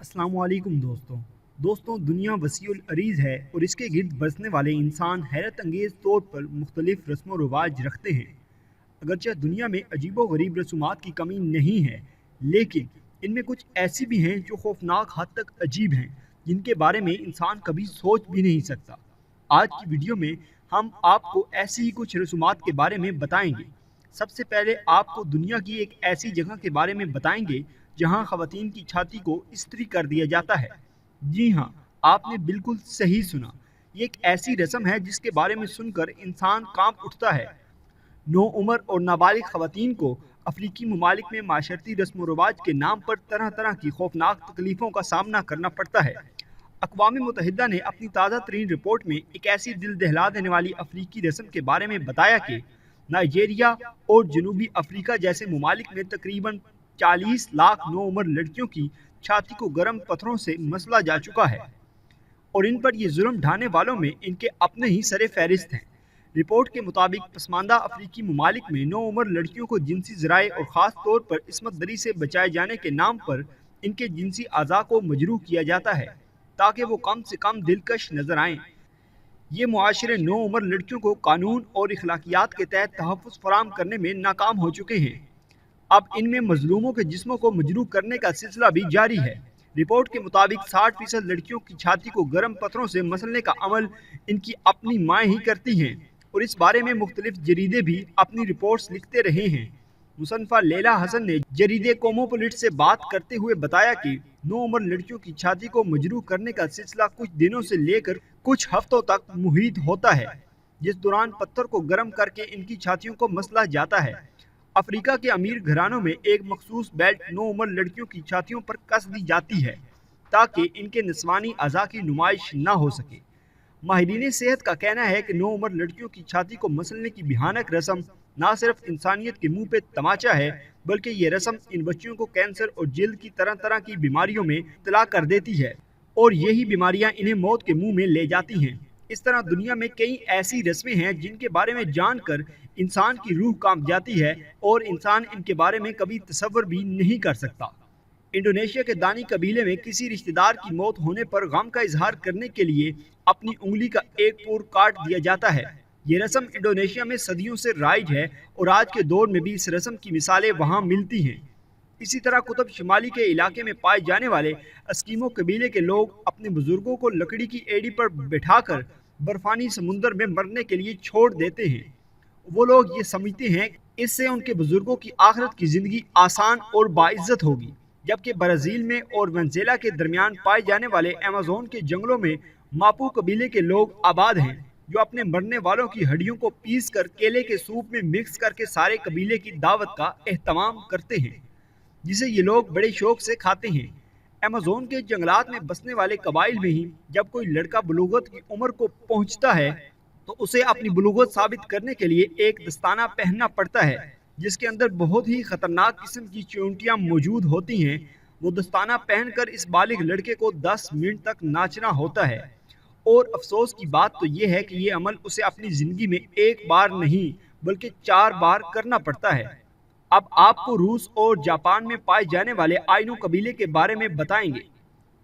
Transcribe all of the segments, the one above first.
अस्सलाम वालेकुम दोस्तों दुनिया वसीउल अरीज़ है और इसके गिर्द बसने वाले इंसान हैरत अंगेज़ तौर पर मुख्तलिफ़ रस्म व रवाज रखते हैं। अगरचे दुनिया में अजीबो गरीब रसूमात की कमी नहीं है, लेकिन इनमें कुछ ऐसी भी हैं जो खौफनाक हद तक अजीब हैं, जिनके बारे में इंसान कभी सोच भी नहीं सकता। आज की वीडियो में हम आपको ऐसी ही कुछ रसूमात के बारे में बताएंगे। सबसे पहले आपको दुनिया की एक ऐसी जगह के बारे में बताएंगे जहां ख़वातीन की छाती को इस्त्री कर दिया जाता है। जी हाँ, आपने बिल्कुल सही सुना। ये एक ऐसी रस्म है जिसके बारे में सुनकर इंसान कांप उठता है। नो उम्र और नाबालिग ख़वातीन को अफ्रीकी ममालिक में माशरती रस्म व रवाज के नाम पर तरह तरह की खौफनाक तकलीफ़ों का सामना करना पड़ता है। अक़वाम मुत्तहिदा ने अपनी ताज़ा तरीन रिपोर्ट में एक ऐसी दिल दहला देने वाली अफ्रीकी रस्म के बारे में बताया कि नाइजीरिया और जनूबी अफ्रीका जैसे ममालिक में तकरीबन 40 लाख नो उम्र लड़कियों की छाती को गर्म पत्थरों से मसला जा चुका है और इन पर ये जुल्म ढाने वालों में इनके अपने ही सरे फहरिस्त हैं। रिपोर्ट के मुताबिक पसमानदा अफ्रीकी ममालिक में नो उम्र लड़कियों को जिनसी ज़राए और ख़ास तौर पर इस्मत दरी से बचाए जाने के नाम पर इनके जिनसी अज़ा को मजरूह किया जाता है ताकि वो कम से कम दिलकश नजर आएं। ये मुआशरे नो उम्र लड़कियों को कानून और इखलाकियात के तहत तहफ़्फ़ुज़ फराहम करने में नाकाम हो चुके हैं। अब इनमें मजलूमों के जिस्मों को मजरूह करने का सिलसिला भी जारी है। रिपोर्ट के मुताबिक 60% लड़कियों की छाती को गर्म पत्थरों से मसलने का अमल इनकी अपनी माएँ ही करती हैं और इस बारे में मुख्तलिफ जरीदे भी अपनी रिपोर्ट्स लिखते रहे हैं। मुसन्फ़ा लैला हसन ने जरीदे कोमोपोलिट से बात करते हुए बताया कि नो उम्र लड़कियों की छाती को मजरूह करने का सिलसिला कुछ दिनों से लेकर कुछ हफ्तों तक मुहित होता है, जिस दौरान पत्थर को गर्म करके इनकी छातियों को मसला जाता है। अफ्रीका के अमीर घरानों में एक मखसूस बेल्ट नो उम्र लड़कियों की छातियों पर कस दी जाती है ताकि इनके निस्वानी अज़ा की नुमाइश न हो सके। माहिरीन सेहत का कहना है कि नो उम्र लड़कियों की छाती को मसलने की भयानक रस्म न सिर्फ इंसानियत के मुंह पे तमाचा है, बल्कि ये रस्म इन बच्चियों को कैंसर और जल्द की तरह तरह की बीमारियों में इब्तला कर देती है और यही बीमारियां इन्हें मौत के मुंह में ले जाती हैं। इस तरह दुनिया में कई ऐसी रस्में हैं जिनके बारे में जानकर इंसान की रूह कांप जाती है और इंसान इनके बारे में कभी तसव्वुर भी नहीं कर सकता। इंडोनेशिया के दानी कबीले में किसी रिश्तेदार की मौत होने पर गम का इजहार करने के लिए अपनी उंगली का एक पूर काट दिया जाता है। ये रस्म इंडोनेशिया में सदियों से राइज है और आज के दौर में भी इस रस्म की मिसालें वहाँ मिलती हैं। इसी तरह कुतुब शुमाली के इलाके में पाए जाने वाले एस्किमो कबीले के लोग अपने बुजुर्गों को लकड़ी की एड़ी पर बैठाकर बर्फानी समुंदर में मरने के लिए छोड़ देते हैं। वो लोग ये समझते हैं इससे उनके बुजुर्गों की आखिरत की जिंदगी आसान और बाइज्जत होगी। जबकि ब्राज़ील में और वेनेज़ुएला के दरमियान पाए जाने वाले अमेज़न के जंगलों में मापू कबीले के लोग आबाद हैं, जो अपने मरने वालों की हड्डियों को पीस कर केले के सूप में मिक्स करके सारे कबीले की दावत का एहतमाम करते हैं, जिसे ये लोग बड़े शौक से खाते हैं। अमेज़न के जंगलात में बसने वाले कबाइल में ही जब कोई लड़का बुलूगत की उम्र को पहुंचता है तो उसे अपनी बुलूगत साबित करने के लिए एक दस्ताना पहनना पड़ता है, जिसके अंदर बहुत ही खतरनाक किस्म की चूंटियां मौजूद होती हैं। वो दस्ताना पहनकर इस बालिग लड़के को 10 मिनट तक नाचना होता है और अफसोस की बात तो ये है कि ये अमल उसे अपनी ज़िंदगी में एक बार नहीं बल्कि 4 बार करना पड़ता है। अब आपको रूस और जापान में पाए जाने वाले आइनो कबीले के बारे में बताएंगे।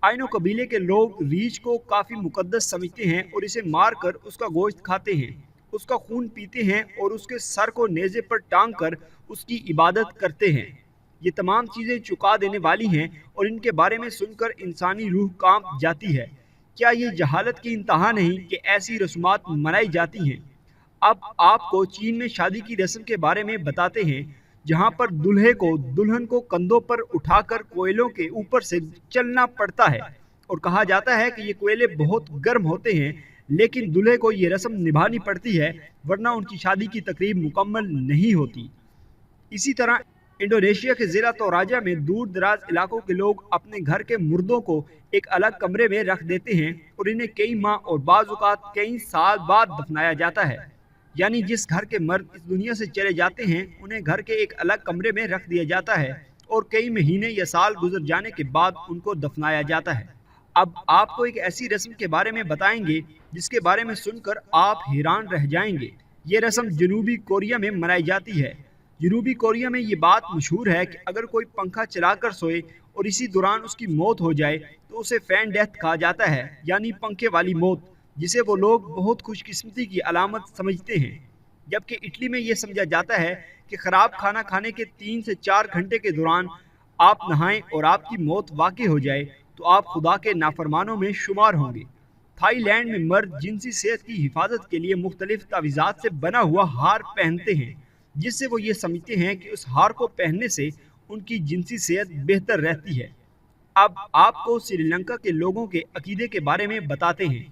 आइनो कबीले के लोग रीछ को काफ़ी मुकद्दस समझते हैं और इसे मार कर उसका गोश्त खाते हैं, उसका खून पीते हैं और उसके सर को नेज़े पर टांग कर उसकी इबादत करते हैं। ये तमाम चीज़ें चुका देने वाली हैं और इनके बारे में सुनकर इंसानी रूह कांप जाती है। क्या ये जहालत की इंतहा नहीं कि ऐसी रस्मात मनाई जाती हैं। अब आपको चीन में शादी की रस्म के बारे में बताते हैं, जहां पर दुल्हे को दुल्हन को कंधों पर उठाकर कोयलों के ऊपर से चलना पड़ता है और कहा जाता है कि ये कोयले बहुत गर्म होते हैं, लेकिन दूल्हे को ये रस्म निभानी पड़ती है, वरना उनकी शादी की तकरीब मुकम्मल नहीं होती। इसी तरह इंडोनेशिया के ज़िला तोराजा में दूर दराज इलाकों के लोग अपने घर के मुर्दों को एक अलग कमरे में रख देते हैं और इन्हें कई माह और बाज़ औक़ात कई साल बाद दफनाया जाता है। यानी जिस घर के मर्द इस दुनिया से चले जाते हैं उन्हें घर के एक अलग कमरे में रख दिया जाता है और कई महीने या साल गुजर जाने के बाद उनको दफनाया जाता है। अब आपको एक ऐसी रस्म के बारे में बताएंगे जिसके बारे में सुनकर आप हैरान रह जाएंगे। ये रस्म जनूबी कोरिया में मनाई जाती है। जनूबी कोरिया में ये बात मशहूर है कि अगर कोई पंखा चलाकर सोए اور اسی دوران اس کی موت ہو جائے تو اسے فین ڈیتھ کہا جاتا ہے، یعنی پنکھے والی موت، جسے وہ لوگ بہت خوش قسمتی کی علامت سمجھتے ہیں۔ جبکہ اٹلی میں یہ سمجھا جاتا ہے کہ خراب کھانا کھانے کے 3 سے 4 گھنٹے کے دوران آپ نہائیں اور آپ کی موت واقع ہو جائے تو آپ خدا کے نافرمانوں میں شمار ہوں گے۔ تھائی لینڈ میں مرد جنسی صحت کی حفاظت کے لیے مختلف تعویذات سے بنا ہوا ہار پہنتے ہیں، جس سے وہ یہ سمجھتے ہیں کہ اس ہار کو پہننے سے ان کی جنسی صحت بہتر رہتی ہے۔ اب آپ کو سری لنکا کے لوگوں کے عقیدے کے بارے میں بتاتے ہیں۔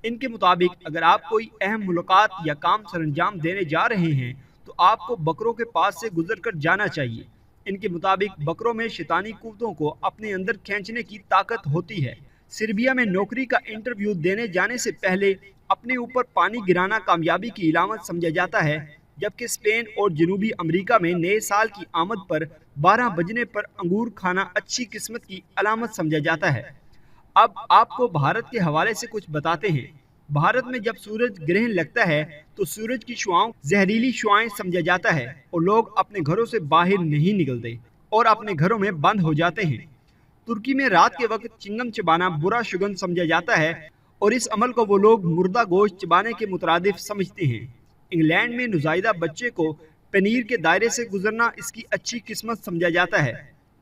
ان کے مطابق اگر آپ کوئی اہم ملاقات یا کام سر انجام دینے جا رہے ہیں تو آپ کو بکروں کے پاس سے گزر کر جانا چاہیے۔ ان کے مطابق بکروں میں شیطانی قوتوں کو اپنے اندر کھینچنے کی طاقت ہوتی ہے۔ سربیا میں نوکری کا انٹرویو دینے جانے سے پہلے اپنے اوپر پانی گرانا کامیابی کی علامت سمجھا جاتا ہے، جبکہ اسپین اور جنوبی امریکہ میں نئے سال کی آمد پر 12 بجنے پر انگور کھانا اچھی قسمت کی علامت سمجھا جاتا ہے۔ اب آپ کو بھارت کے حوالے سے کچھ بتاتے ہیں۔ بھارت میں جب سورج گرہن لگتا ہے تو سورج کی شعاؤں زہریلی شعائیں سمجھا جاتا ہے اور لوگ اپنے گھروں سے باہر نہیں نکلتے اور اپنے گھروں میں بند ہو جاتے ہیں۔ ترکی میں رات کے وقت چنگم چبانا برا شگن سمجھا جاتا ہے اور اس عمل کو وہ لوگ مردہ گوشت چبانے کے مترادف سمجھتے ہیں۔ انگلینڈ میں نوزائیدہ بچے کو پنیر کے دائرے سے گزرنا اس کی اچھی قسمت سمجھا جاتا ہے۔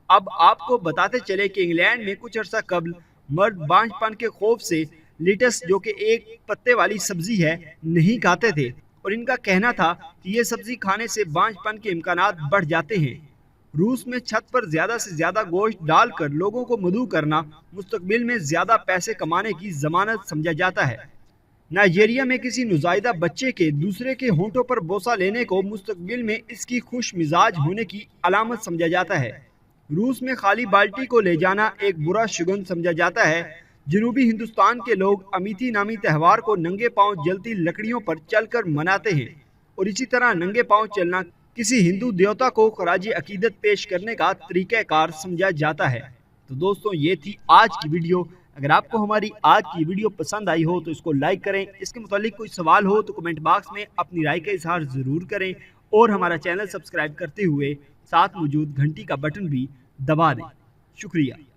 اب آپ کو بتاتے چلے کہ انگلینڈ میں کچھ عرصہ قبل مرد بانجھ پن کے خوف سے لیٹس، جو کہ ایک پتے والی سبزی ہے، نہیں کھاتے تھے اور ان کا کہنا تھا کہ یہ سبزی کھانے سے بانجھ پن کے امکانات بڑھ جاتے ہیں۔ روس میں چھت پر زیادہ سے زیادہ گوشت ڈال کر لوگوں کو مدعو کرنا مستقبل میں زیادہ پیسے کمانے کی ضمانت سمجھا جاتا ہے۔ نائجیریا میں کسی نوزائیدہ بچے کے دوسرے کے ہونٹوں پر بوسہ لینے کو مستقبل میں اس کی خوش مزاج ہونے کی علامت سمجھا جاتا ہے۔ روس میں خالی بالٹی کو لے جانا ایک برا شگن سمجھا جاتا ہے۔ جنوبی ہندوستان کے لوگ امیتی نامی تہوار کو ننگے پاؤں جلتی لکڑیوں پر چل کر مناتے ہیں اور اسی طرح ننگے پاؤں چلنا کسی ہندو دیوتا کو خراج عقیدت پیش کرنے کا طریقہ کار سمجھا جاتا ہے۔ تو دوستوں، یہ تھی آج کی ویڈیو۔ اگر آپ کو ہماری آج کی ویڈیو پسند آئی ہو تو اس کو لائک کریں۔ اس کے متعلق کوئی سوال ہو تو کمنٹ باکس میں اپنی رائے کا اظہار ضرور کریں اور ہمارا چینل سبسکرائب کرتے ہوئے ساتھ موجود گھنٹی کا بٹن بھی دبا دیں۔ شکریہ۔